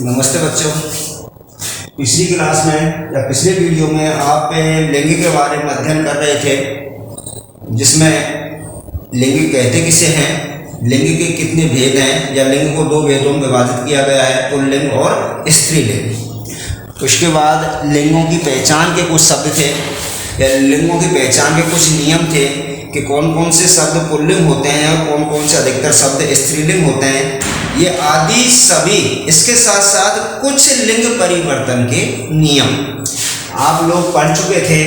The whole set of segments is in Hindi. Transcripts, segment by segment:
नमस्ते बच्चों। पिछली क्लास में या पिछले वीडियो में आप लिंग के बारे में अध्ययन कर रहे थे, जिसमें लिंग कहते किसे हैं, लिंग के कितने भेद हैं, या लिंग को दो भेदों में विभाजित किया गया है, पुल्लिंग और स्त्रीलिंग। उसके बाद लिंगों की पहचान के कुछ शब्द थे, या लिंगों की पहचान के कुछ नियम थे कि कौन कौन से शब्द पुल्लिंग होते हैं और कौन कौन से अधिकतर शब्द स्त्रीलिंग होते हैं, ये आदि सभी। इसके साथ साथ कुछ लिंग परिवर्तन के नियम आप लोग पढ़ चुके थे।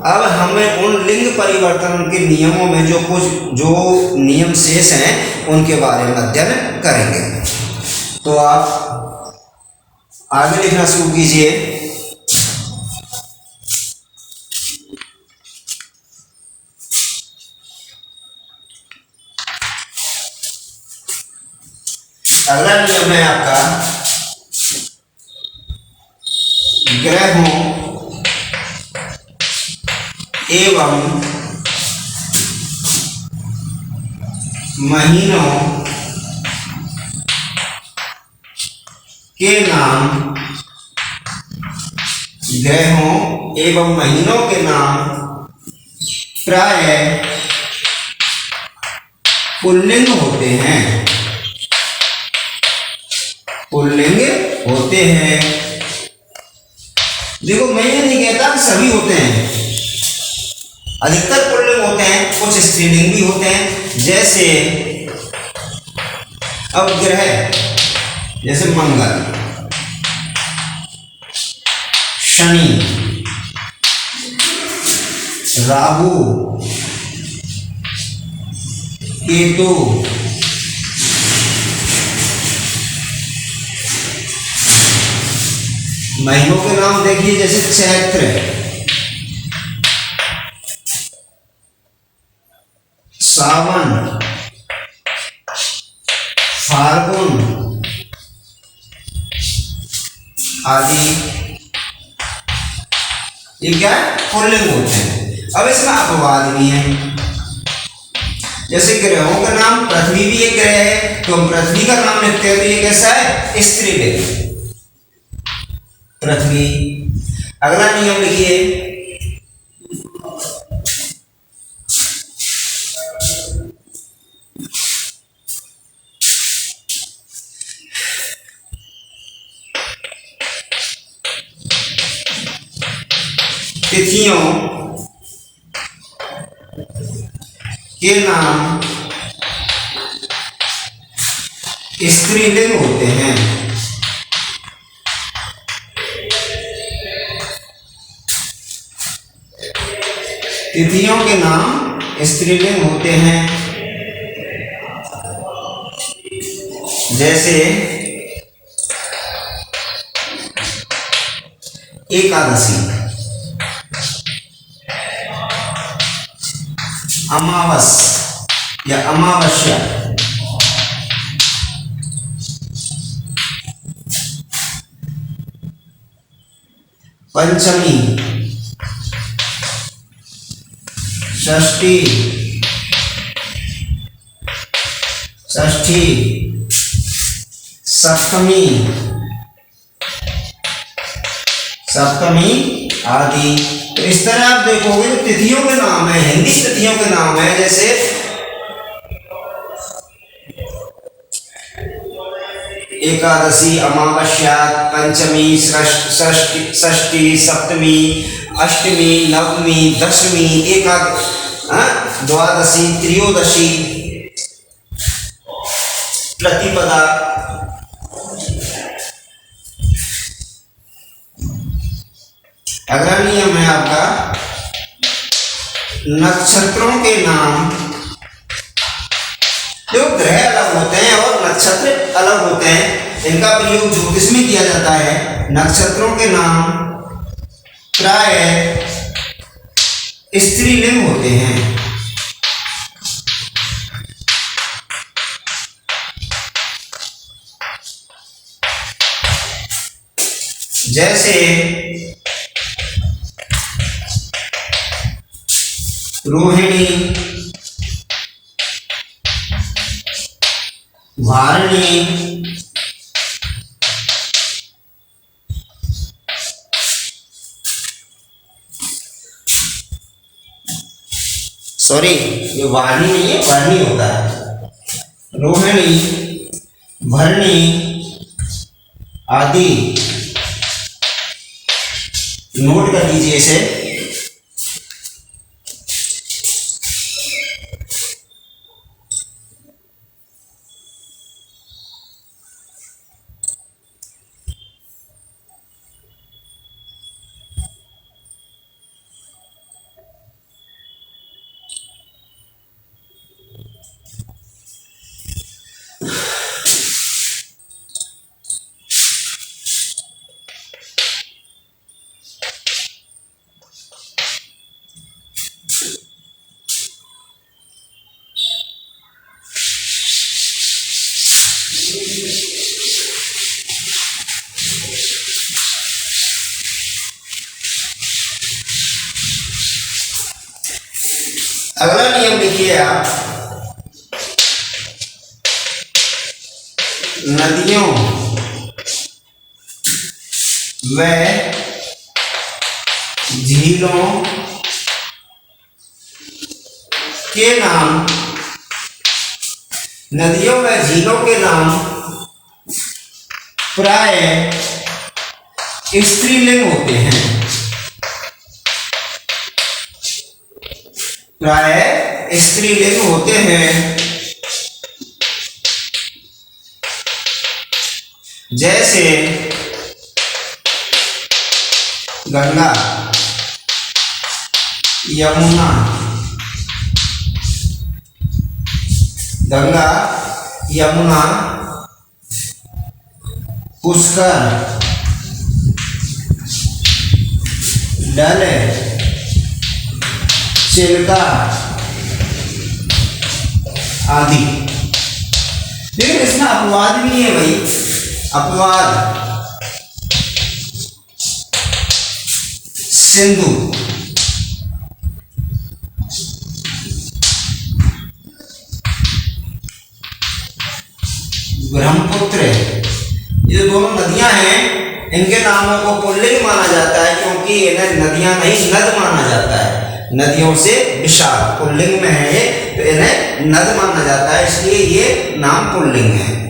अब हमें उन लिंग परिवर्तन के नियमों में जो नियम शेष हैं उनके बारे में अध्ययन करेंगे। तो आप आगे लिखना शुरू कीजिए। अगला नियम है आपका ग्रहों एवं महीनों के नाम। ग्रहों एवं महीनों के नाम प्रायः पुल्लिंग होते हैं। पुल्लिंग होते हैं। देखो, मैं ये नहीं कहता कि सभी होते हैं, अधिकतर पुल्लिंग होते हैं, कुछ स्त्रीलिंग भी होते हैं। जैसे अब ग्रह, जैसे मंगल, शनि, राहु, केतु, महीनों के नाम देखिए, जैसे चैत्र, सावन, फाल्गुन आदि। ये क्या है? पुल्लिंग होते हैं। अब इसमें अपवाद भी हैं। जैसे ग्रहों का नाम, पृथ्वी भी एक ग्रह है, तो हम पृथ्वी का नाम लिखते हैं, तो ये कैसा है? स्त्रीलिंग, पृथ्वी। अगला नियम लिखिए, तिथियों के नाम स्त्रीलिंग होते हैं। तिथियों के नाम स्त्रीलिंग होते हैं। जैसे एकादशी, अमावस या अमावस्या, पंचमी, षष्ठी, सप्तमी आदि। तो इस तरह आप देखोगे तो तिथियों के नाम है, हिंदी तिथियों के नाम है, जैसे एकादशी, अमावस्या, पंचमी, षष्ठी, सप्तमी, अष्टमी, नवमी, दशमी, द्वादशी, त्रयोदशी, प्रतिपदा। अगला नियम है आपका नक्षत्रों के नाम। जो ग्रह अलग होते हैं और नक्षत्र अलग होते हैं, इनका प्रयोग ज्योतिष में किया जाता है। नक्षत्रों के नाम प्रायः स्त्रीलिंग होते हैं। जैसे रोहिणी, वारिणी, सॉरी ये वाणी नहीं है, वर्णी होता है। रोहिणी, भरणी आदि नोट कर लीजिए इसे। अगला नियम लिखिए आप, नदियों व झीलों के नाम, नदियों व झीलों के नाम प्राय स्त्रीलिंग होते हैं। प्राय स्त्रीलिंग होते हैं, जैसे गंगा, यमुना, गंगा, यमुना, पुष्कर, डल, चिल्का आदि। लेकिन इसमें अपवाद भी है भाई, अपवाद। सिंधु, ब्रह्मपुत्र, ये दोनों नदियां हैं, इनके नामों को पुल्लिंग माना जाता है क्योंकि इन्हें नदियां नहीं नद माना जाता है। नदियों से विशाल पुल्लिंग में है ये, तो इन्हें नद माना जाता है, इसलिए ये नाम पुल्लिंग है।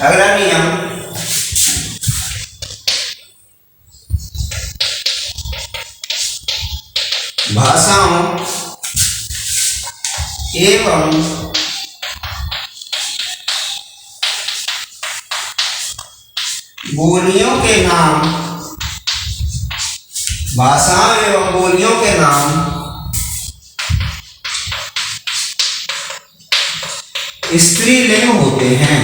अगला नियम, भाषाओं एवं बोलियों के नाम, भाषाओं एवं बोलियों के नाम स्त्रीलिंग होते हैं,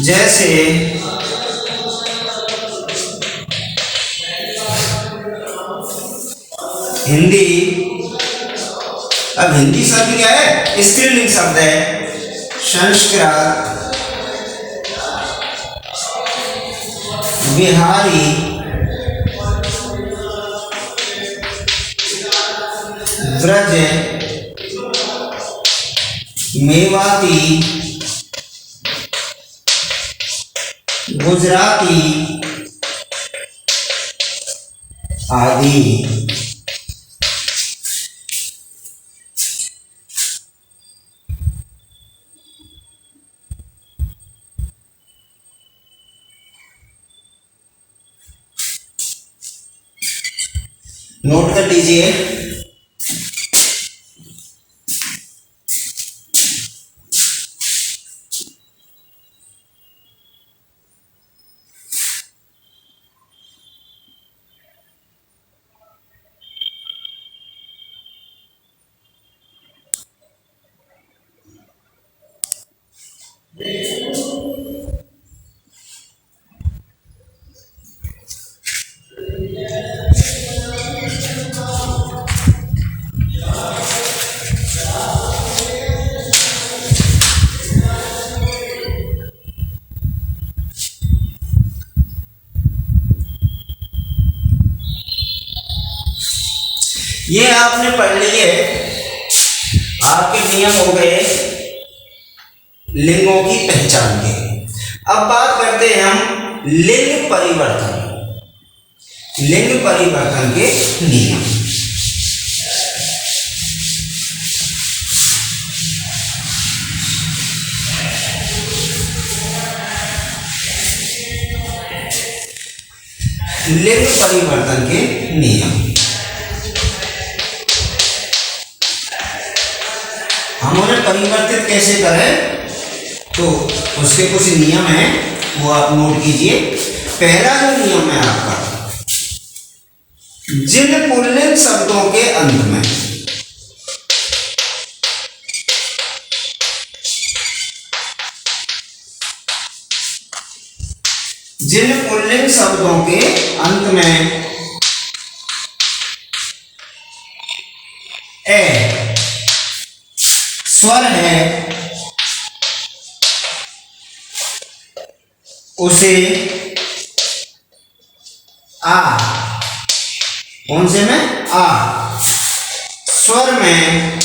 जैसे हिंदी। अब हिंदी शब्द क्या है? स्त्रीलिंग शब्द है। संस्कृत, बिहारी, ब्रज, मेवाती, गुजराती आदि। नोट कर लीजिए। आपने पढ़ लिए, आपके नियम हो गए लिंगों की पहचान के। अब बात करते हैं हम लिंग परिवर्तन, लिंग परिवर्तन के नियम। लिंग परिवर्तन के नियम हम उन्हें परिवर्तित कैसे करें, तो उसके कुछ नियम हैं, वो आप नोट कीजिए। पहला जो नियम है आपका, जिन पुल्लिंग शब्दों के अंत में जिन पुल्लिंग शब्दों के अंत में ए स्वर है, उसे आ, कौन से में, आ स्वर में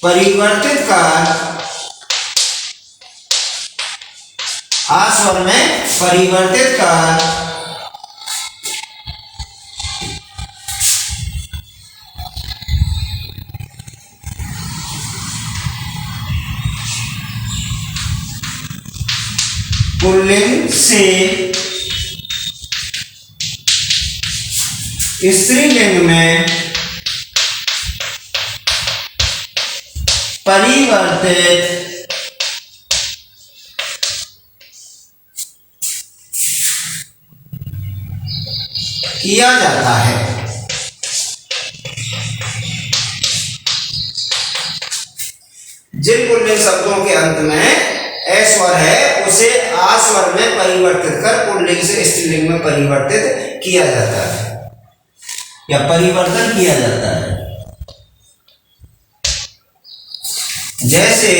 परिवर्तित कर, आ स्वर में परिवर्तित कर पुल्लिंग से स्त्रीलिंग में परिवर्तित किया जाता है। जिन पुल्लिंग शब्दों के अंत में ए स्वर है, उसे आ स्वर में परिवर्तित कर पुल्लिंग से स्त्रीलिंग में परिवर्तित किया जाता है या परिवर्तन किया जाता है। जैसे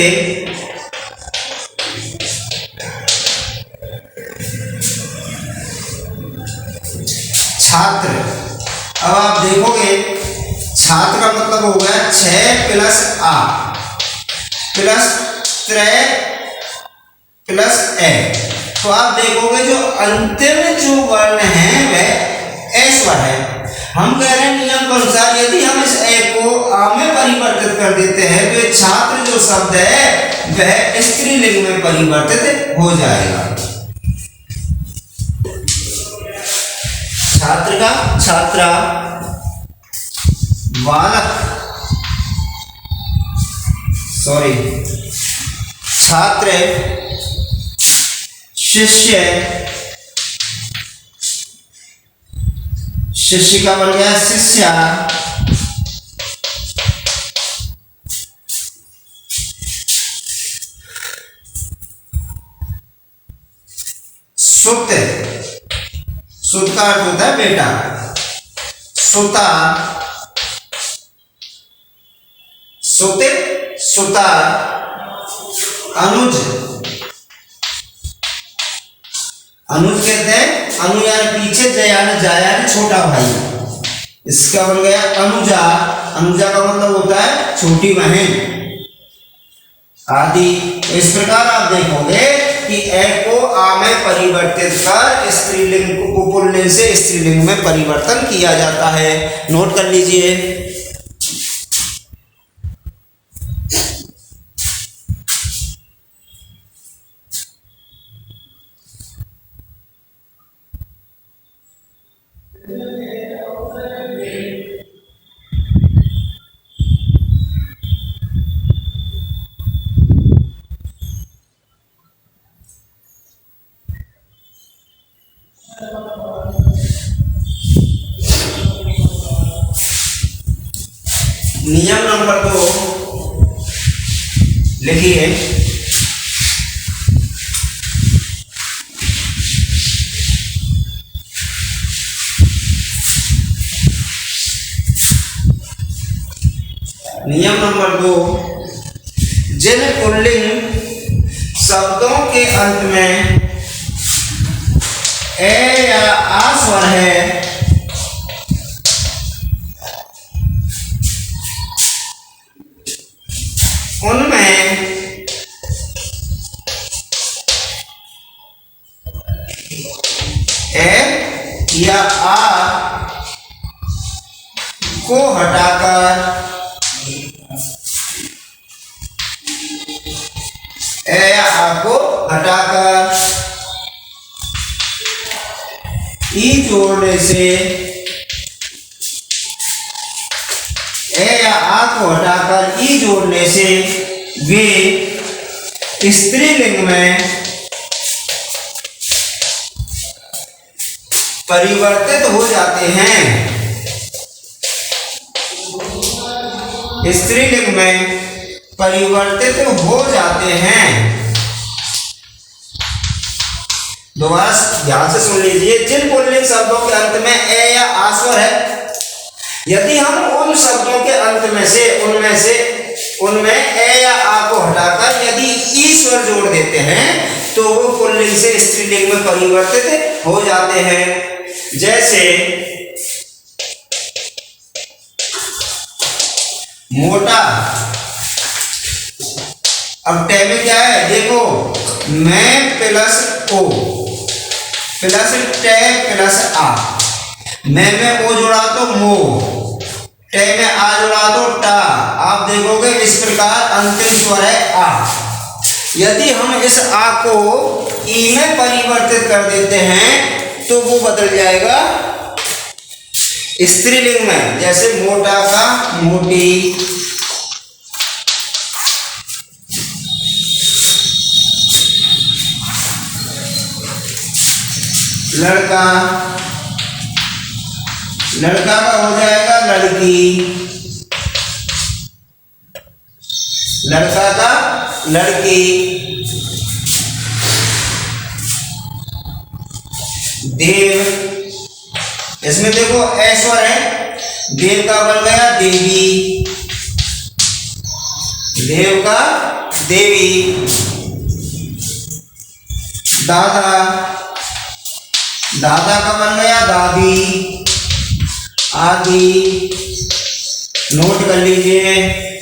छात्र, अब आप देखोगे छात्र का मतलब हो गया 6 प्लस आ प्लस 3 प्लस ए। तो आप देखोगे जो अंतिम जो वर्ण है वह ए स्वर है। हम कह रहे हैं नियम के अनुसार यदि हम इस ए को आ में परिवर्तित कर देते हैं तो छात्र जो शब्द है वह स्त्रीलिंग में परिवर्तित हो जाएगा। छात्र का छात्रा, बालक, सॉरी छात्र, शिष्य, शिक्षिका बन गया शिष्या, सुत, सुत का अर्थ होता है बेटा, सुता, सुते, सुता, अनुज, अनुज कहते हैं अनु यानी पीछे, जयान जायान छोटा भाई, इसका बन गया अनुजा। अनुजा का मतलब होता है छोटी बहन आदि। इस प्रकार आप देखोगे कि ए को आ में परिवर्तित कर स्त्रीलिंग को पुल्लिंग से स्त्रीलिंग में परिवर्तन किया जाता है। नोट कर लीजिए। नियम नंबर 2 लिखिए। नियम नंबर 2, जिन पुल्लिंग शब्दों के अंत में ए या आ स्वर है को हटाकर ए या आ को हटाकर ई जोड़ने से ए या आ को हटाकर ई जोड़ने से वे स्त्रीलिंग में परिवर्तित हो जाते हैं। स्त्रीलिंग में परिवर्तित हो जाते हैं। दोबारा ध्यान से सुन लीजिए। जिन पुल्लिंग शब्दों के अंत में ए या आ स्वर है, यदि हम उन शब्दों के अंत में से उनमें ए या आ को हटाकर यदि ई स्वर जोड़ देते हैं तो वो पुल्लिंग से स्त्रीलिंग में परिवर्तित हो जाते हैं। जैसे मोटा, अब टे में क्या है देखो, मैं प्लस ओ प्लस टे प्लस आ, मैं में ओ जोड़ा तो मो, टे में आ जोड़ा तो टा। आप देखोगे इस प्रकार अंतिम स्वर है आ। यदि हम इस आ को ई में परिवर्तित कर देते हैं तो वो बदल जाएगा स्त्रीलिंग में। जैसे मोटा का मोटी, लड़का, लड़का का हो जाएगा लड़की, लड़का का लड़की। देव, इसमें देखो ए स्वर है, देव का बन गया देवी, देव का देवी। दादा, दादा का बन गया दादी, आदि। नोट कर लीजिए।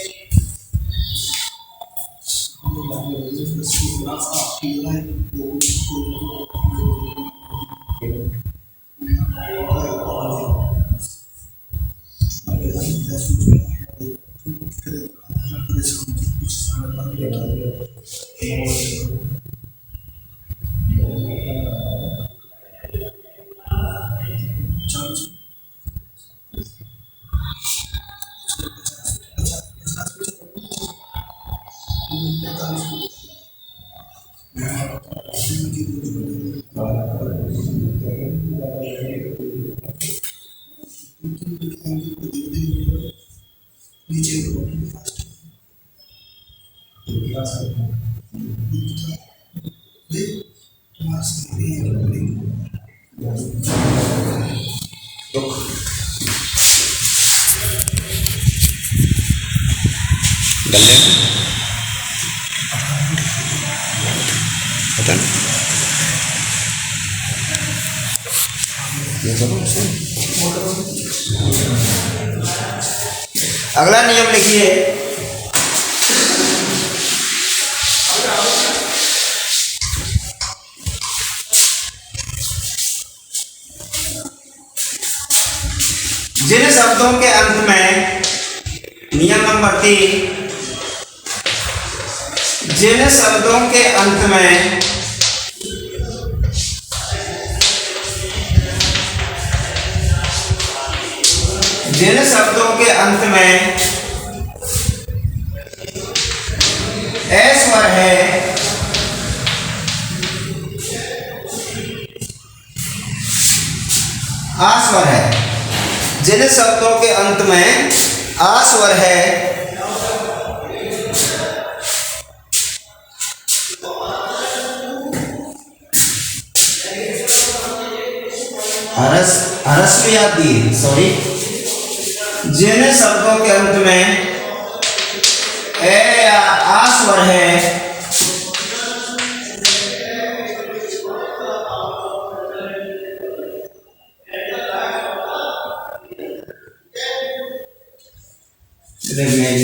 अगला नियम लिखिए। जिन शब्दों के अंत में, नियम नंबर 3, जिन शब्दों के अंत में ए स्वर है, आ स्वर है, जिन शब्दों के अंत में आ स्वर है, ह्रस्व या दीर्घ, सॉरी, जिन शब्दों के अंत में ए या आ स्वर है,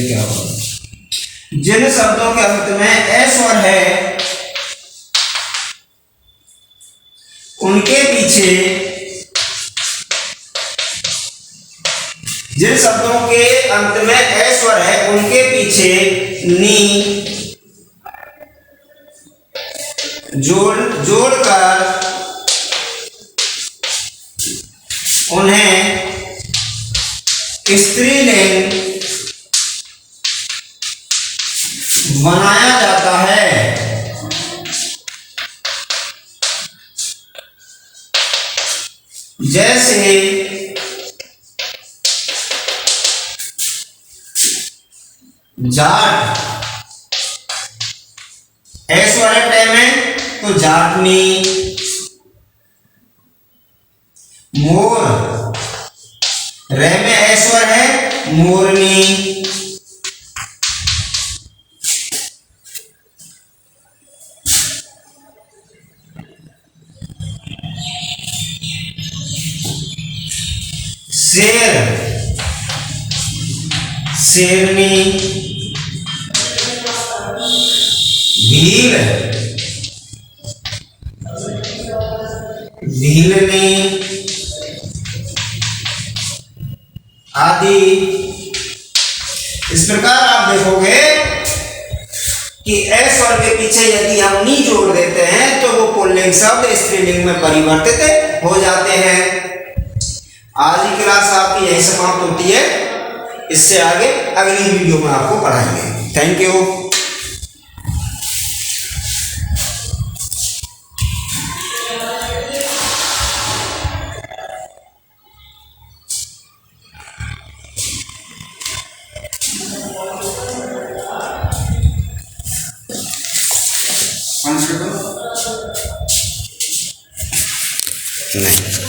क्या होगा, जिन शब्दों के अंत में ए स्वर है उनके पीछे, जिन के अंत में ए स्वर है उनके पीछे नी जोड़कर उन्हें स्त्रीलिंग बनाया जाता है। जैसे जाट, ऐश्वर्य टाइम है तो जाटनी, मोर, रे में ऐश्वर है मोरनी, शेर, शेरनी, भील, भीलनी आदि। इस प्रकार आप देखोगे कि ए स्वर के पीछे यदि हम नी जोड़ देते हैं तो वो पुल्लिंग शब्द स्त्रीलिंग में परिवर्तित हो जाते हैं। आज की क्लास आपकी यही समाप्त होती है। इससे आगे अगली वीडियो में आपको पढ़ाएंगे। Thank you. नहीं